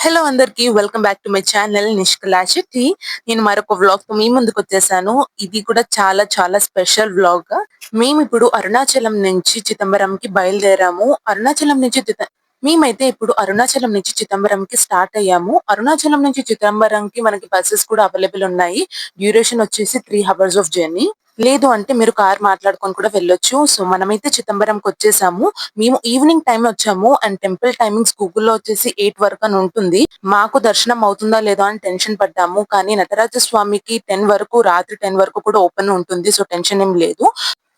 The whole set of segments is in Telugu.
హలో అందరికి welcome back to my channel Nishkala Shetty. నేను మరొక వ్లాగ్ తో మీ ముందుకు వచ్చేసాను. ఇది కూడా చాలా చాలా స్పెషల్ వ్లాగ్. మేము ఇప్పుడు అరుణాచలం నుంచి చిదంబరంకి బయలుదేరాము. మేమైతే ఇప్పుడు అరుణాచలం నుంచి చిదంబరంకి స్టార్ట్ అయ్యాము. అరుణాచలం నుంచి చిదంబరంకి మనకి బస్సెస్ కూడా అవైలబుల్ ఉన్నాయి. డ్యూరేషన్ వచ్చేసి 3 hours ఆఫ్ జర్నీ. లేదు అంటే మీరు కార్ మాట్లాడుకొని కూడా వెళ్ళొచ్చు. సో మనమైతే చిదంబరంకి వచ్చేసాము. మేము ఈవినింగ్ టైం వచ్చాము అండ్ టెంపుల్ టైమింగ్స్ గూగుల్లో వచ్చేసి 8 వరకు అని ఉంటుంది. మాకు దర్శనం అవుతుందా లేదా అని టెన్షన్ పడ్డాము. కానీ నటరాజ స్వామికి 10 వరకు, రాత్రి 10 వరకు కూడా ఓపెన్ ఉంటుంది. సో టెన్షన్ ఏం లేదు.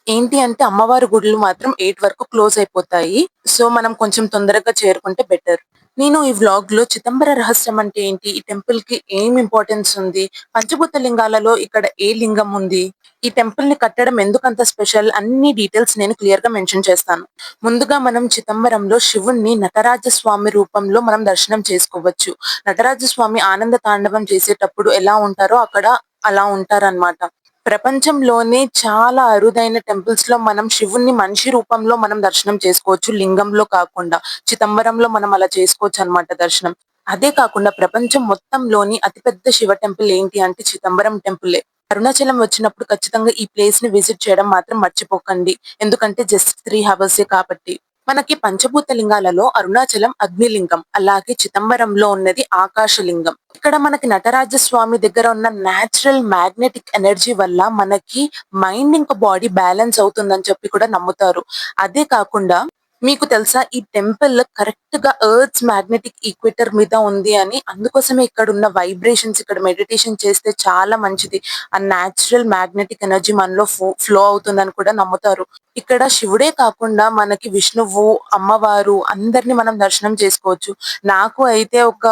ఏంటి అంటే అమ్మవారి గుడులు మాత్రం 8 వరకు క్లోజ్ అయిపోతాయి. సో మనం కొంచెం తొందరగా చేరుకుంటే బెటర్. నేను ఈ వ్లాగ్ లో చిదంబర రహస్యం అంటే ఏంటి, ఈ టెంపుల్ కి ఏం ఇంపార్టెన్స్ ఉంది, పంచభూత లింగాలలో ఇక్కడ ఏ లింగం ఉంది, ఈ టెంపుల్ ని కట్టడం ఎందుకంత స్పెషల్, అన్ని డీటెయిల్స్ నేను క్లియర్ గా మెన్షన్ చేస్తాను. ముందుగా మనం చిదంబరంలో శివుణ్ణి నటరాజ స్వామి రూపంలో మనం దర్శనం చేసుకోవచ్చు. నటరాజ స్వామి ఆనంద తాండవం చేసేటప్పుడు ఎలా ఉంటారో అక్కడ అలా ఉంటారన్నమాట. ప్రపంచంలోనే చాలా అరుదైన టెంపుల్స్ లో మనం శివుణ్ణి మనిషి రూపంలో మనం దర్శనం చేసుకోవచ్చు, లింగంలో కాకుండా. చిదంబరంలో మనం అలా చేసుకోవచ్చు అన్నమాట దర్శనం. అదే కాకుండా ప్రపంచం మొత్తంలోని అతిపెద్ద శివ టెంపుల్ ఏంటి అంటే చిదంబరం టెంపులే. అరుణాచలం వచ్చినప్పుడు ఖచ్చితంగా ఈ ప్లేస్ ని విజిట్ చేయడం మాత్రం మర్చిపోకండి. ఎందుకంటే జస్ట్ 3 hours కాబట్టి. మనకి పంచభూత లింగాలలో అరుణాచలం అగ్నిలింగం, అలాగే చిదంబరంలో ఉన్నది ఆకాశలింగం. ఇక్కడ మనకి నటరాజ స్వామి దగ్గర ఉన్న న్యాచురల్ మ్యాగ్నెటిక్ ఎనర్జీ వల్ల మనకి మైండ్ ఇంకా బాడీ బ్యాలెన్స్ అవుతుందని చెప్పి కూడా నమ్ముతారు. అదే కాకుండా మీకు తెలుసా ఈ టెంపుల్ కరెక్ట్ గా ఎర్త్స్ మ్యాగ్నెటిక్ ఈక్వేటర్ మీద ఉంది అని. అందుకోసమే ఇక్కడ ఉన్న వైబ్రేషన్స్, ఇక్కడ మెడిటేషన్ చేస్తే చాలా మంచిది. ఆ న్యాచురల్ మ్యాగ్నెటిక్ ఎనర్జీ మనలో ఫ్లో అవుతుందని కూడా నమ్ముతారు. ఇక్కడ శివుడే కాకుండా మనకి విష్ణువు, అమ్మవారు అందరిని మనం దర్శనం చేసుకోవచ్చు. నాకు అయితే ఒక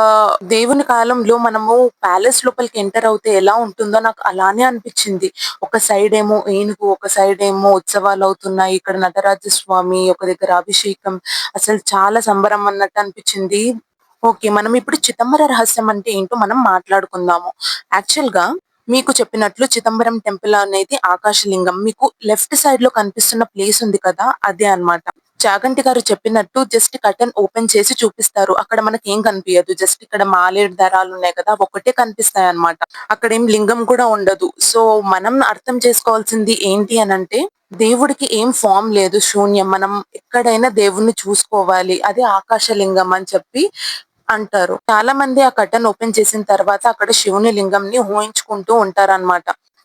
దేవుని కాలంలో మనము ప్యాలెస్ లోపలికి ఎంటర్ అవుతే ఎలా ఉంటుందో నాకు అలానే అనిపించింది. ఒక సైడ్ ఏమో ఏనుగు, ఒక సైడ్ ఏమో ఉత్సవాలు అవుతున్నాయి. ఇక్కడ నటరాజ స్వామి, ఒక దగ్గర అభిషేకం, అసలు చాలా సంబరం అన్నట్టు అనిపించింది. ఓకే, మనం ఇప్పుడు చిదంబర రహస్యం అంటే ఏంటో మనం మాట్లాడుకుందాము. యాక్చువల్ గా మీకు చెప్పినట్లు చిదంబరం టెంపుల్ అనేది ఆకాశలింగం. మీకు లెఫ్ట్ సైడ్ లో కనిపిస్తున్న ప్లేస్ ఉంది కదా, అదే అన్నమాట. చాగంటి గారు చెప్పినట్టు జస్ట్ కర్టన్ ఓపెన్ చేసి చూపిస్తారు. అక్కడ మనకి ఏం కనిపించదు. జస్ట్ ఇక్కడ మాలేడు దారాలు ఉన్నాయి కదా, అవి ఒక్కటే కనిపిస్తాయి అన్నమాట. అక్కడ ఏం లింగం కూడా ఉండదు. సో మనం అర్థం చేసుకోవాల్సింది ఏంటి అని అంటే, దేవుడికి ఏం ఫామ్ లేదు, శూన్యం. మనం ఎక్కడైనా దేవుణ్ణి చూసుకోవాలి, అదే ఆకాశలింగం అని చెప్పి అంటారు. చాలా మంది ఆ కర్టన్ ఓపెన్ చేసిన తర్వాత అక్కడ శివుని లింగంని ఊహించుకుంటూ ఉంటారన్నమాట.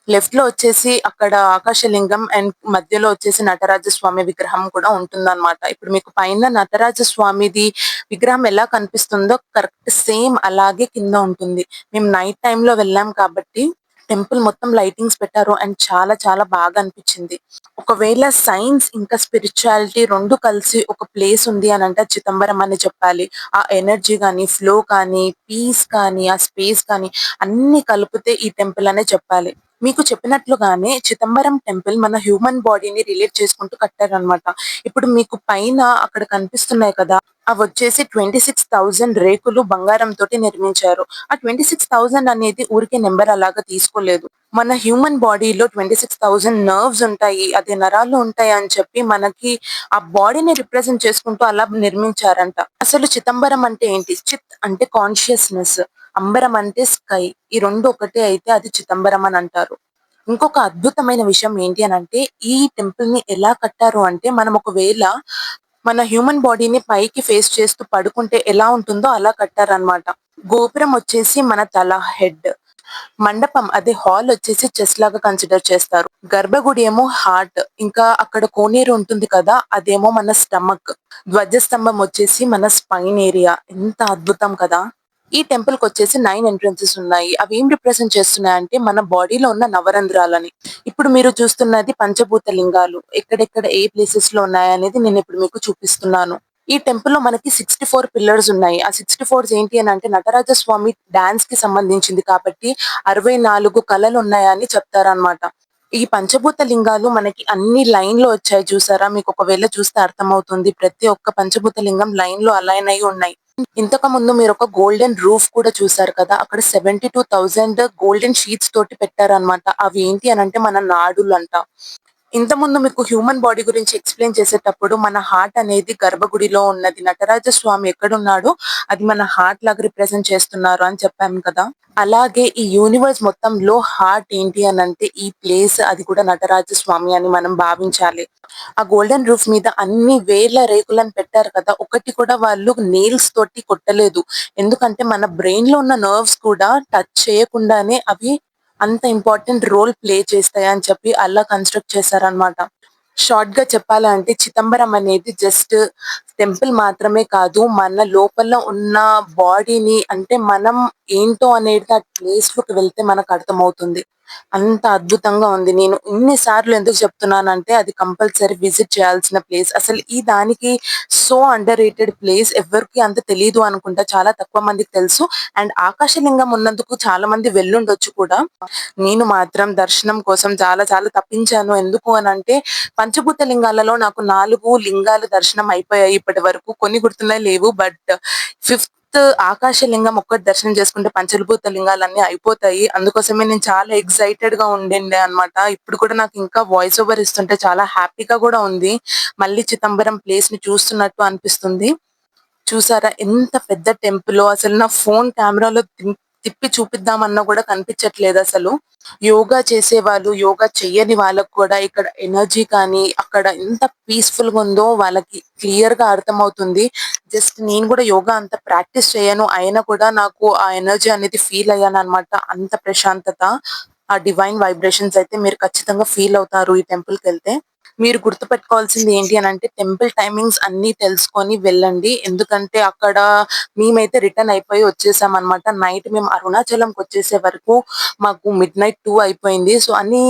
లెఫ్ట్ లో వచ్చేసి అక్కడ ఆకాశలింగం అండ్ మధ్యలో వచ్చేసి నటరాజ స్వామి విగ్రహం కూడా ఉంటుందన్నమాట. ఇప్పుడు మీకు పైన నటరాజ స్వామిది విగ్రహం ఎలా కనిపిస్తుందో కరెక్ట్ సేమ్ అలాగే కింద ఉంటుంది. మేము నైట్ టైమ్ లో వెళ్ళాం కాబట్టి టెంపుల్ మొత్తం లైటింగ్స్ పెట్టారు అండ్ చాలా చాలా బాగా అనిపించింది. ఒకవేళ సైన్స్ ఇంకా స్పిరిచువాలిటీ రెండు కలిసి ఒక ప్లేస్ ఉంది అని అంటే చిదంబరం అని చెప్పాలి. ఆ ఎనర్జీ కానీ, ఫ్లో కానీ, పీస్ కానీ, ఆ స్పేస్ కానీ అన్ని కలిపితే ఈ టెంపుల్ అనే చెప్పాలి. మీకు చెప్పినట్లుగానే చిదంబరం టెంపుల్ మన హ్యూమన్ బాడీని రిలేట్ చేసుకుంటూ కట్టారనమాట. ఇప్పుడు మీకు పైన అక్కడ కనిపిస్తున్నాయి కదా, అవి వచ్చేసి 26,000 రేకులు బంగారం తోటి నిర్మించారు. ఆ 26,000 అనేది ఊరికే నెంబర్ అలాగా తీసుకోలేదు. మన హ్యూమన్ బాడీలో 26,000 నర్వ్స్ ఉంటాయి, అదే నరాలు ఉంటాయి అని చెప్పి మనకి ఆ బాడీని రిప్రజెంట్ చేసుకుంటూ అలా నిర్మించారంట. అసలు చిదంబరం అంటే ఏంటి? చిత్ అంటే కాన్షియస్నెస్, అంబరం అంటే స్కై. ఈ రెండు ఒకటే అయితే అది చిదంబరం అని అంటారు. ఇంకొక అద్భుతమైన విషయం ఏంటి అని అంటే, ఈ టెంపుల్ ని ఎలా కట్టారు అంటే, మనం ఒకవేళ మన హ్యూమన్ బాడీని పైకి ఫేస్ చేస్తూ పడుకుంటే ఎలా ఉంటుందో అలా కట్టారనమాట. గోపురం వచ్చేసి మన తల, హెడ్. మండపం అదే హాల్ వచ్చేసి చెస్ లాగా కన్సిడర్ చేస్తారు. గర్భగుడి ఏమో హార్ట్, ఇంకా అక్కడ కోనేరు ఉంటుంది కదా, అదేమో మన స్టమక్. ధ్వజస్తంభం వచ్చేసి మన స్పైన్ ఏరియా. ఎంత అద్భుతం కదా. ఈ టెంపుల్ కి వచ్చేసి 9 ఎంట్రన్సెస్ ఉన్నాయి. అవి ఏం రిప్రజెంట్ చేస్తున్నాయంటే మన బాడీలో ఉన్న నవరంధ్రాలని. ఇప్పుడు మీరు చూస్తున్నది పంచభూత లింగాలు ఎక్కడెక్కడ ఏ ప్లేసెస్ లో ఉన్నాయనేది నేను ఇప్పుడు మీకు చూపిస్తున్నాను. ఈ టెంపుల్ లో మనకి 64 పిల్లర్స్ ఉన్నాయి. ఆ 64 ఏంటి అని అంటే నటరాజ స్వామి డాన్స్ కి సంబంధించింది కాబట్టి 64 కళలు ఉన్నాయని చెప్తారనమాట. ఈ పంచభూత లింగాలు మనకి అన్ని లైన్ లో వచ్చాయి చూసారా, మీకు ఒకవేళ చూస్తే అర్థమవుతుంది. ప్రతి ఒక్క పంచభూత లింగం లైన్ లో అలైన్ అయి ఉన్నాయి. ఇంతకు ముందు మీరు ఒక గోల్డెన్ రూఫ్ కూడా చూసారు కదా, అక్కడ 72,000 గోల్డెన్ షీట్స్ తోటి పెట్టారనమాట. అవి ఏంటి అని అంటే మన నాడులు అంట. ఇంతకుముందు మీకు హ్యూమన్ బాడీ గురించి ఎక్స్‌ప్లెయిన్ చేసేటప్పుడు మన హార్ట్ అనేది గర్భగుడిలో ఉన్నది. నటరాజ స్వామి ఎక్కడున్నాడో అది మన హార్ట్ లాగా రిప్రజెంట్ చేస్తున్నారు అని చెప్పాను కదా! అలాగే ఈ యూనివర్స్ మొత్తంలో హార్ట్ ఏంటి అనంటే ఈ ప్లేస్ అది కూడా నటరాజ స్వామి అని మనం భావించాలి. ఆ గోల్డెన్ రూఫ్ మీద అన్ని వేల రేకులను పెట్టారు కదా! ఒకటి కూడా వాళ్ళు నెయిల్స్ తోటి కొట్టలేదు. ఎందుకంటే మన బ్రెయిన్‌లో ఉన్న నర్వ్స్ కూడా టచ్ చేయకుండానే అవి అంత ఇంపార్టెంట్ రోల్ ప్లే చేస్తాయి అని చెప్పి అలా కన్‌స్ట్రక్ట్ చేశారనమాట. షార్ట్‌గా చెప్పాలంటే చిదంబరం అనేది జస్ట్ టెంపుల్ మాత్రమే కాదు. మన లోపల ఉన్న బాడీని అంటే మనం ఏంటో అనేది ఆ ప్లేస్‌లోకి వెళ్తే మనకు అర్థమవుతుంది. అంత అద్భుతంగా ఉంది. నేను ఇన్ని సార్లు ఎందుకు చెప్తున్నానంటే అది కంపల్సరీ విజిట్ చేయాల్సిన ప్లేస్. అసలు ఈ దానికి సో అండర్ రేటెడ్ ప్లేస్ ఎవ్వరికీ అంత తెలీదు అనుకుంటా. చాలా తక్కువ మందికి తెలుసు. అండ్ ఆకాశలింగం ఉన్నందుకు చాలా మంది వెళ్ళుండొచ్చు కూడా. నేను మాత్రం దర్శనం కోసం చాలా చాలా తప్పించాను. ఎందుకు అనంటే పంచభూత లింగాలలో నాకు 4 లింగాలు దర్శనం అయిపోయాయి ఇప్పటివరకు. కొన్ని గుర్తున్నాయి లేవు. బట్ ఫిఫ్త్ ఆకాశలింగం ఒక్కటి దర్శనం చేసుకుంటే పంచభూత లింగాలన్నీ అయిపోతాయి. అందుకోసమే నేను చాలా ఎక్సైటెడ్‌గా ఉండిండే అన్నమాట. ఇప్పుడు కూడా నాకు ఇంకా వాయిస్ ఓవర్ ఇస్తుంటే చాలా హ్యాపీగా కూడా ఉంది. మళ్ళీ చిదంబరం ప్లేస్‌ని చూస్తున్నట్టు అనిపిస్తుంది. చూసారా ఎంత పెద్ద టెంపులో అసలు నా ఫోన్ కెమెరాలో తిప్పి చూపిద్దామన్నా కూడా కనిపించట్లేదసలు. యోగా చేసేవాళ్ళు, యోగా చెయ్యని వాళ్ళకి కూడా ఇక్కడ ఎనర్జీ కానీ, అక్కడ ఎంత పీస్‌ఫుల్‌గా ఉందో వాళ్ళకి క్లియర్‌గా అర్థమవుతుంది. జస్ట్ నేను కూడా యోగా అంత ప్రాక్టీస్ చేయను. అయినా కూడా నాకు ఆ ఎనర్జీ అనేది ఫీల్ అయ్యానన్నమాట. అంత ప్రశాంతత, ఆ డివైన్ వైబ్రేషన్స్ అయితే మీరు ఖచ్చితంగా ఫీల్ అవుతారు ఈ టెంపుల్‌కెళ్తే. మీరు గుర్తుపెట్టుకోవాల్సింది ఏంటి అనంటే టెంపుల్ టైమింగ్స్ అన్నీ తెలుసుకొని వెళ్ళండి. ఎందుకంటే అక్కడ మేమైతే రిటర్న్ అయిపోయి వచ్చేసామనమాట. నైట్ మేము అరుణాచలంకొచ్చేసే వరకు మాకు మిడ్‌నైట్ 2 అయిపోయింది. సో, అన్నీ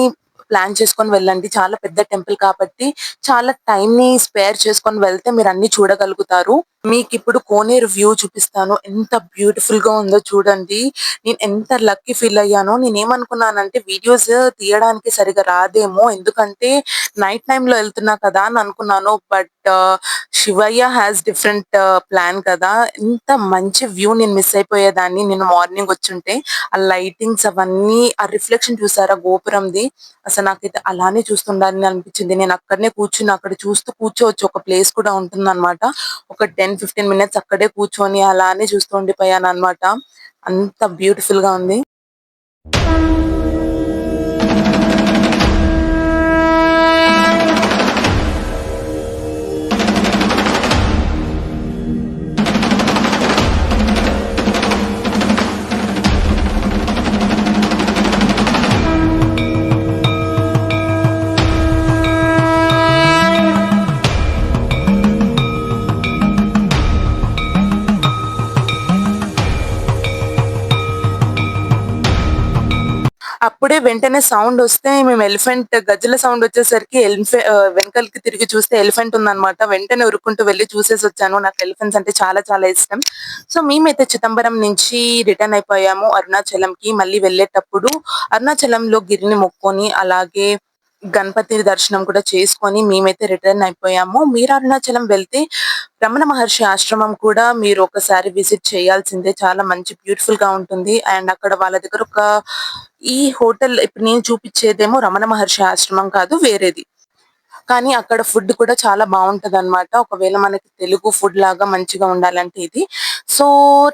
ప్లాన్ చేసుకొని వెళ్ళండి. చాలా పెద్ద టెంపుల్ కాబట్టి చాలా టైమ్‌ని స్పేర్ చేసుకొని వెళ్తే మీరన్నీ చూడగలుగుతారు. మీకిప్పుడు కోనేరు వ్యూ చూపిస్తాను. ఎంత బ్యూటిఫుల్‌గా ఉందో చూడండి. నేను ఎంత లక్కీ ఫీల్ అయ్యానో నేనేమనుకున్నానంటే వీడియోస్ తీయడానికి సరిగ్గా రాదేమో ఎందుకంటే నైట్ టైమ్‌లో ఎళ్తున్నా కదా అని అనుకున్నాను. But Shivayya has different plan కదా! ఇంత మంచి వ్యూ నేను మిస్ అయిపోయేదాన్ని నేను మార్నింగ్ వచ్చుంటే. ఆ లైటింగ్స్ అవన్నీ ఆ రిఫ్లెక్షన్ చూసారా గోపురంది. అసలు నాకైతే అలానే చూస్తుండాలని అనిపించింది. నేను అక్కడనే కూర్చుని అక్కడ చూస్తూ కూర్చోవచ్చు. ఒక ప్లేస్ కూడా ఉంటుందన్నమాట. ఒక 10, 15 మినిట్స్ అక్కడే కూర్చొని అలానే చూస్తూ ఉండిపోయానన్నమాట. అంత బ్యూటిఫుల్‌గా ఉంది. అప్పుడే వెంటనే సౌండొస్తే మేము గజ్జెల సౌండొచ్చేసరికి వెనకాలకి తిరిగి చూస్తే ఎలిఫెంట్ ఉందన్నమాట. వెంటనే ఉరుక్కుంటూ వెళ్లి చూసేసొచ్చాను. నాకు ఎలిఫెంట్స్ అంటే చాలా చాలా ఇష్టం. సో, మేమైతే చిదంబరం నుంచి రిటర్న్ అయిపోయాము అరుణాచలంకి. మళ్ళీ వెళ్ళేటప్పుడు అరుణాచలంలో గిరిని మొక్కొని అలాగే గణపతి దర్శనం కూడా చేసుకొని మేమైతే రిటర్న్ అయిపోయాము. మీరు అరుణాచలం వెళ్తే రమణ మహర్షి ఆశ్రమం కూడా మీరు ఒకసారి విజిట్ చేయాల్సిందే. చాలా మంచి బ్యూటిఫుల్‌గా ఉంటుంది. అండ్ అక్కడ వాళ్ళ దగ్గర ఈ హోటల్ ఇప్పుడు నేను చూపిచ్చేదేమో రమణ మహర్షి ఆశ్రమం కాదు వేరేది. కానీ అక్కడ ఫుడ్ కూడా చాలా బావుంటదనమాట. ఒకవేళ మనకి తెలుగు ఫుడ్ లాగా మంచిగా ఉండాలంటే ఇది. So,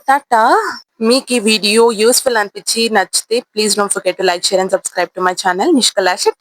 tata. మీకీ వీడియో యూజ్‌ఫుల్ అనిపిచ్చి నచ్చితే please don't forget to like, share and subscribe to my channel Nishkala Shetty.